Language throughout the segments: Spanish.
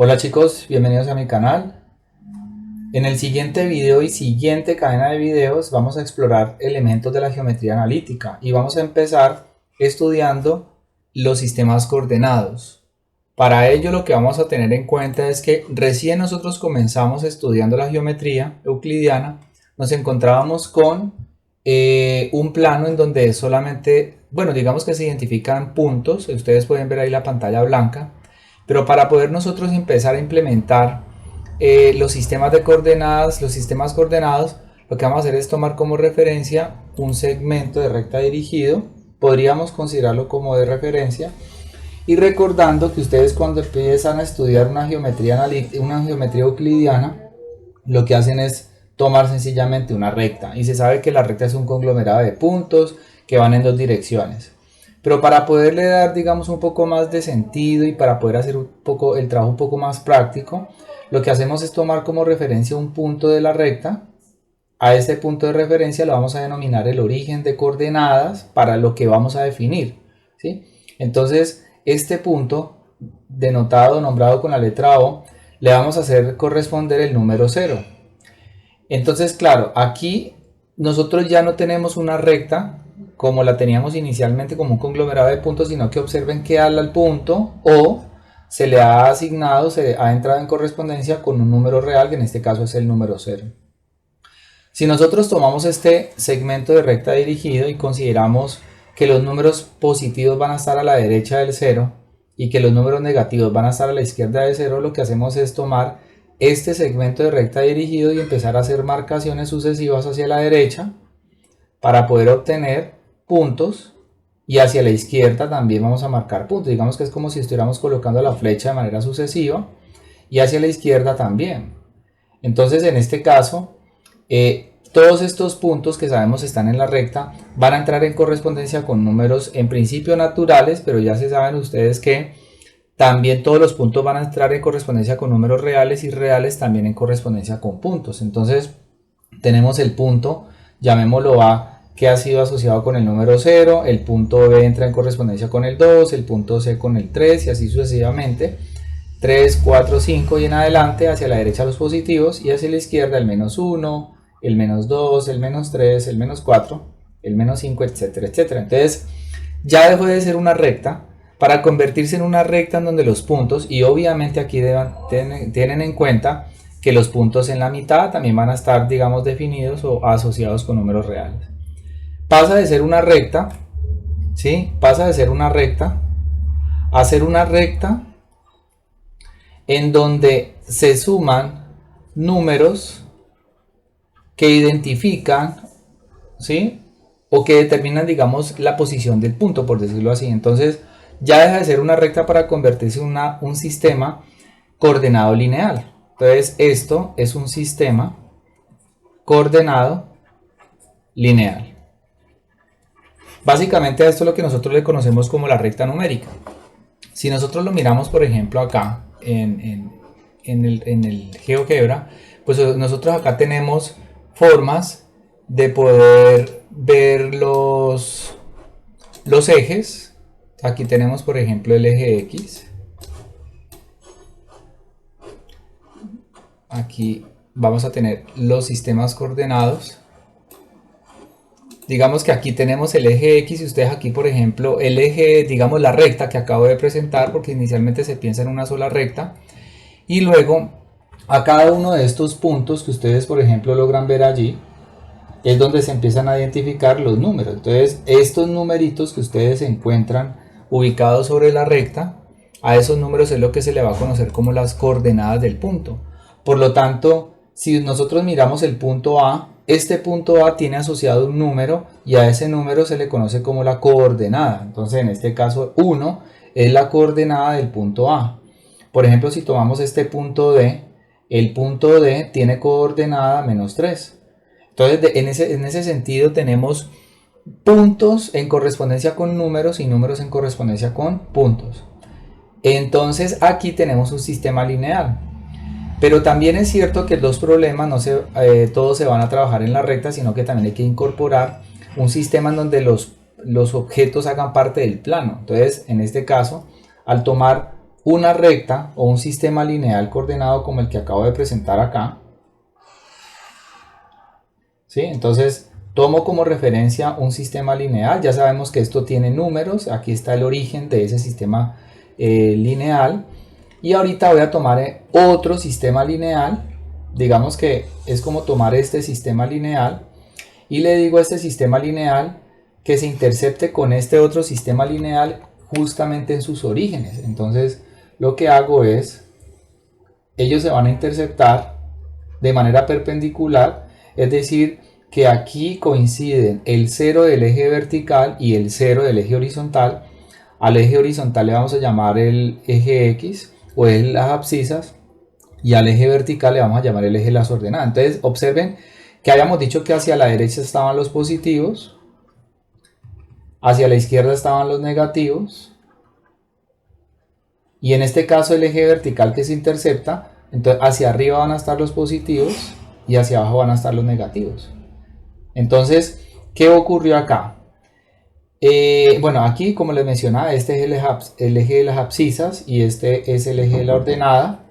Hola chicos, bienvenidos a mi canal. En el siguiente video y siguiente cadena de videos vamos a explorar elementos de la geometría analítica y vamos a empezar estudiando los sistemas coordenados. Para ello lo que vamos a tener en cuenta es que recién nosotros comenzamos estudiando la geometría euclidiana, nos encontrábamos con un plano en donde solamente, bueno, digamos que se identifican puntos, ustedes pueden ver ahí la pantalla blanca. Pero para poder nosotros empezar a implementar los sistemas de coordenadas, los sistemas coordenados, lo que vamos a hacer es tomar como referencia un segmento de recta dirigido, podríamos considerarlo como de referencia, y recordando que ustedes cuando empiezan a estudiar una geometría euclidiana, lo que hacen es tomar sencillamente una recta, y se sabe que la recta es un conglomerado de puntos que van en dos direcciones. Pero para poderle dar, digamos, un poco más de sentido y para poder hacer un poco el trabajo un poco más práctico, lo que hacemos es tomar como referencia un punto de la recta. A este punto de referencia lo vamos a denominar el origen de coordenadas para lo que vamos a definir, ¿sí? Entonces, este punto, denotado, nombrado con la letra O, le vamos a hacer corresponder el número 0. Entonces, claro, aquí nosotros ya no tenemos una recta como la teníamos inicialmente como un conglomerado de puntos, sino que observen que al punto O se le ha asignado, se ha entrado en correspondencia con un número real, que en este caso es el número 0. Si nosotros tomamos este segmento de recta dirigido y consideramos que los números positivos van a estar a la derecha del 0 y que los números negativos van a estar a la izquierda del 0, lo que hacemos es tomar este segmento de recta dirigido y empezar a hacer marcaciones sucesivas hacia la derecha para poder obtener puntos, y hacia la izquierda también vamos a marcar puntos. Digamos que es como si estuviéramos colocando la flecha de manera sucesiva, y hacia la izquierda también. Entonces en este caso todos estos puntos que sabemos están en la recta van a entrar en correspondencia con números en principio naturales, pero ya se saben ustedes que también todos los puntos van a entrar en correspondencia con números reales, y reales también en correspondencia con puntos. Entonces tenemos el punto, llamémoslo A, que ha sido asociado con el número 0, el punto B entra en correspondencia con el 2, el punto C con el 3 y así sucesivamente, 3, 4, 5 y en adelante, hacia la derecha los positivos y hacia la izquierda el menos 1, el menos 2, el menos 3, el menos 4, el menos 5, etcétera, etcétera. Entonces ya dejó de ser una recta para convertirse en una recta en donde los puntos, y obviamente aquí tienen en cuenta que los puntos en la mitad también van a estar, digamos, definidos o asociados con números reales. Pasa de ser una recta, ¿sí? Pasa de ser una recta a ser una recta en donde se suman números que identifican, ¿sí? O que determinan, digamos, la posición del punto, por decirlo así. Entonces ya deja de ser una recta para convertirse en un sistema coordenado lineal. Entonces esto es un sistema coordenado lineal. Básicamente a esto es lo que nosotros le conocemos como la recta numérica. Si nosotros lo miramos, por ejemplo, acá en el GeoGebra, pues nosotros acá tenemos formas de poder ver los ejes. Aquí tenemos, por ejemplo, el eje X. Aquí vamos a tener los sistemas coordenados. Digamos que aquí tenemos el eje X y ustedes aquí, por ejemplo, el eje, digamos la recta que acabo de presentar, porque inicialmente se piensa en una sola recta, y luego a cada uno de estos puntos que ustedes, por ejemplo, logran ver allí, es donde se empiezan a identificar los números. Entonces estos numeritos que ustedes encuentran ubicados sobre la recta, a esos números es lo que se le va a conocer como las coordenadas del punto. Por lo tanto, si nosotros miramos el punto A, este punto A tiene asociado un número y a ese número se le conoce como la coordenada. Entonces en este caso 1 es la coordenada del punto A. Por ejemplo, si tomamos este punto D, el punto D tiene coordenada menos 3. Entonces en ese sentido tenemos puntos en correspondencia con números y números en correspondencia con puntos. Entonces aquí tenemos un sistema lineal. Pero también es cierto que los problemas no todos se van a trabajar en la recta, sino que también hay que incorporar un sistema en donde los objetos hagan parte del plano. Entonces, en este caso, al tomar una recta o un sistema lineal coordenado como el que acabo de presentar acá. ¿Sí? Entonces tomo como referencia un sistema lineal. Ya sabemos que esto tiene números. Aquí está el origen de ese sistema lineal. Y ahorita voy a tomar otro sistema lineal. Digamos que es como tomar este sistema lineal y le digo a este sistema lineal que se intercepte con este otro sistema lineal justamente en sus orígenes. Entonces lo que hago es, ellos se van a interceptar de manera perpendicular, es decir, que aquí coinciden el 0 del eje vertical y el 0 del eje horizontal. Al eje horizontal le vamos a llamar el eje X o el las abscisas, y al eje vertical le vamos a llamar el eje de las ordenadas. Entonces observen que habíamos dicho que hacia la derecha estaban los positivos, hacia la izquierda estaban los negativos, y en este caso el eje vertical que se intercepta, entonces hacia arriba van a estar los positivos y hacia abajo van a estar los negativos. Entonces, ¿qué ocurrió acá? Bueno, aquí como les mencionaba, este es el eje de las abscisas y este es el eje de la ordenada.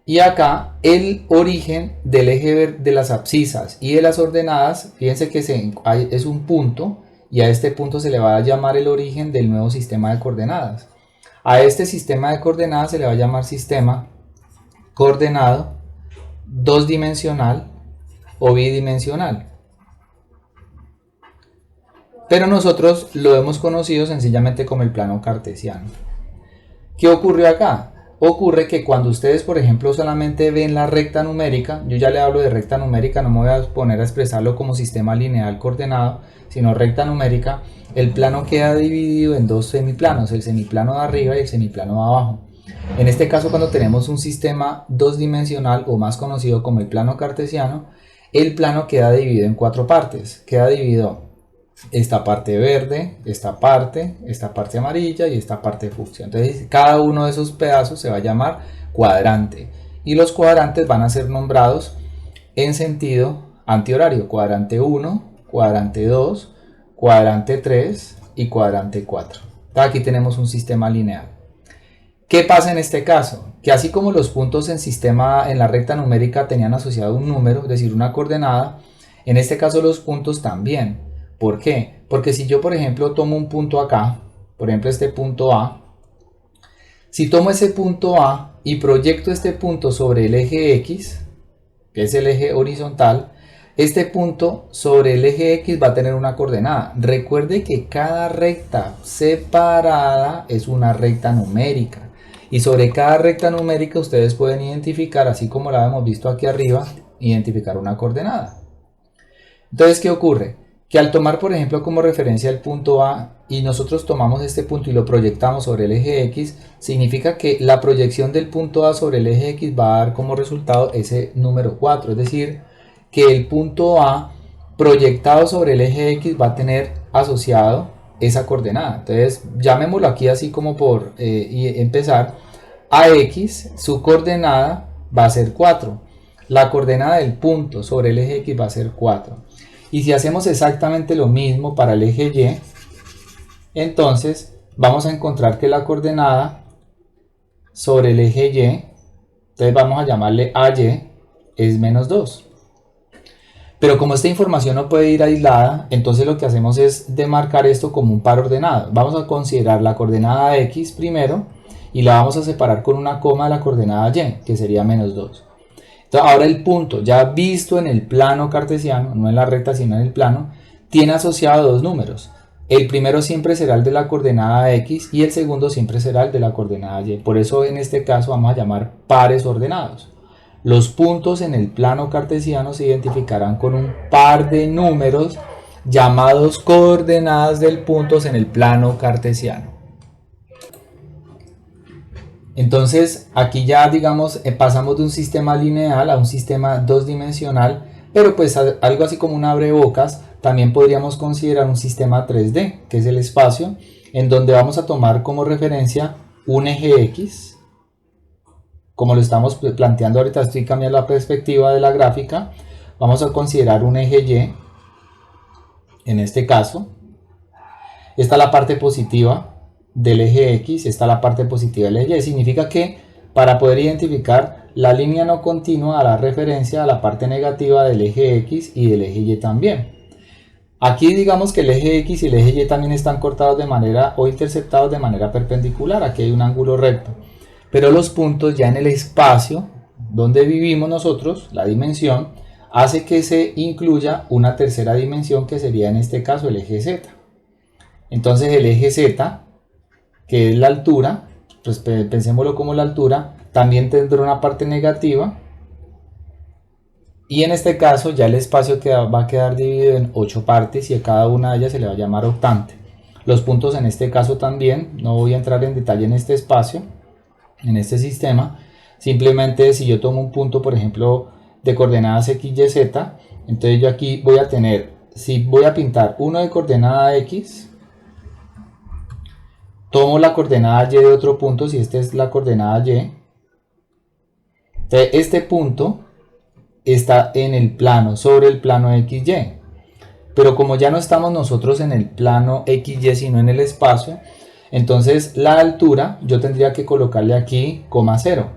Y acá el origen del eje de las abscisas y de las ordenadas, fíjense que es un punto, y a este punto se le va a llamar el origen del nuevo sistema de coordenadas. A este sistema de coordenadas se le va a llamar sistema coordenado dos-dimensional o bidimensional. Pero nosotros lo hemos conocido sencillamente como el plano cartesiano. ¿Qué ocurrió acá? Ocurre que cuando ustedes, por ejemplo, solamente ven la recta numérica, yo ya le hablo de recta numérica, no me voy a poner a expresarlo como sistema lineal coordenado, sino recta numérica, el plano queda dividido en dos semiplanos, el semiplano de arriba y el semiplano de abajo. En este caso, cuando tenemos un sistema dos-dimensional o más conocido como el plano cartesiano, el plano queda dividido en cuatro partes. Queda dividido esta parte verde, esta parte amarilla y esta parte fucsia. Entonces cada uno de esos pedazos se va a llamar cuadrante y los cuadrantes van a ser nombrados en sentido antihorario: cuadrante 1, cuadrante 2, cuadrante 3 y cuadrante 4. Aquí tenemos un sistema lineal. ¿Qué pasa en este caso? Que así como los puntos en la recta numérica tenían asociado un número, es decir, una coordenada, en este caso los puntos también. ¿Por qué? Porque si yo, por ejemplo, tomo un punto acá, por ejemplo este punto A, si tomo ese punto A y proyecto este punto sobre el eje X, que es el eje horizontal, este punto sobre el eje X va a tener una coordenada. Recuerde que cada recta separada es una recta numérica, y sobre cada recta numérica ustedes pueden identificar, así como la hemos visto aquí arriba, identificar una coordenada. Entonces, ¿qué ocurre? Que al tomar, por ejemplo, como referencia el punto A y nosotros tomamos este punto y lo proyectamos sobre el eje X, significa que la proyección del punto A sobre el eje X va a dar como resultado ese número 4, es decir, que el punto A proyectado sobre el eje X va a tener asociado esa coordenada. Entonces, llamémoslo aquí así como por empezar. AX, su coordenada va a ser 4. La coordenada del punto sobre el eje X va a ser 4. Y si hacemos exactamente lo mismo para el eje Y, entonces vamos a encontrar que la coordenada sobre el eje Y, entonces vamos a llamarle AY, es menos 2. Pero como esta información no puede ir aislada, entonces lo que hacemos es demarcar esto como un par ordenado. Vamos a considerar la coordenada X primero y la vamos a separar con una coma de la coordenada Y, que sería menos 2. Entonces, ahora el punto, ya visto en el plano cartesiano, no en la recta sino en el plano, tiene asociado dos números. El primero siempre será el de la coordenada X y el segundo siempre será el de la coordenada Y. Por eso en este caso vamos a llamar pares ordenados. Los puntos en el plano cartesiano se identificarán con un par de números llamados coordenadas del punto en el plano cartesiano. Entonces aquí ya digamos pasamos de un sistema lineal a un sistema dos-dimensional, pero pues algo así como un abrebocas. También podríamos considerar un sistema 3D, que es el espacio, en donde vamos a tomar como referencia un eje X, como lo estamos planteando ahorita. Estoy cambiando la perspectiva de la gráfica. Vamos a considerar un eje Y, en este caso. Esta es la parte positiva del eje X, está la parte positiva del eje Y. Significa que para poder identificar la línea no continua hará referencia a la parte negativa del eje X y del eje Y también. Aquí digamos que el eje X y el eje Y también están cortados de manera o interceptados de manera perpendicular. Aquí hay un ángulo recto. Pero los puntos ya en el espacio donde vivimos nosotros, la dimensión, hace que se incluya una tercera dimensión que sería en este caso el eje Z. Entonces el eje Z, que es la altura, pues pensémoslo como la altura, también tendrá una parte negativa. Y en este caso ya el espacio va a quedar dividido en 8 partes y a cada una de ellas se le va a llamar octante. Los puntos en este caso también, no voy a entrar en detalle en este espacio, en este sistema. Simplemente si yo tomo un punto, por ejemplo, de coordenadas x, y, z, entonces yo aquí voy a tener, si voy a pintar uno de coordenada x, tomo la coordenada y de otro punto, si esta es la coordenada y, entonces este punto está en el plano, sobre el plano XY. Pero como ya no estamos nosotros en el plano XY, sino en el espacio, entonces la altura yo tendría que colocarle aquí, coma 0.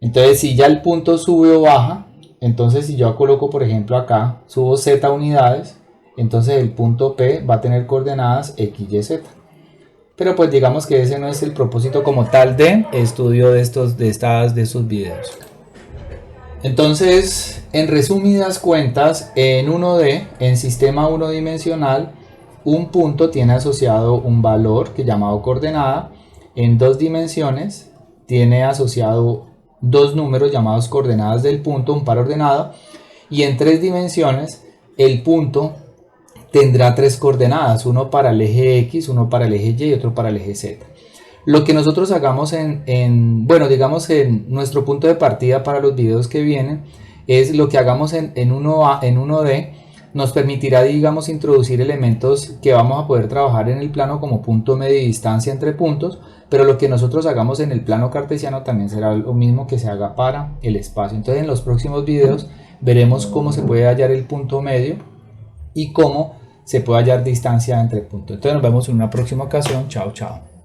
Entonces si ya el punto sube o baja, entonces si yo coloco por ejemplo acá, subo z unidades, entonces el punto P va a tener coordenadas x, y, z. Pero pues digamos que ese no es el propósito como tal de estudio de estos videos. Entonces, en resumidas cuentas, en 1D, en sistema unidimensional, un punto tiene asociado un valor que llamado coordenada. En 2 dimensiones tiene asociado 2 números llamados coordenadas del punto, un par ordenado. Y en 3 dimensiones el punto tendrá 3 coordenadas, uno para el eje X, uno para el eje Y y otro para el eje Z. Lo que nosotros hagamos bueno, digamos en nuestro punto de partida para los videos que vienen, es lo que hagamos en 1A, en 1D, nos permitirá, digamos, introducir elementos que vamos a poder trabajar en el plano como punto medio y distancia entre puntos, pero lo que nosotros hagamos en el plano cartesiano también será lo mismo que se haga para el espacio. Entonces en los próximos videos veremos cómo se puede hallar el punto medio y cómo se puede hallar distancia entre puntos. Entonces nos vemos en una próxima ocasión. Chao, chao.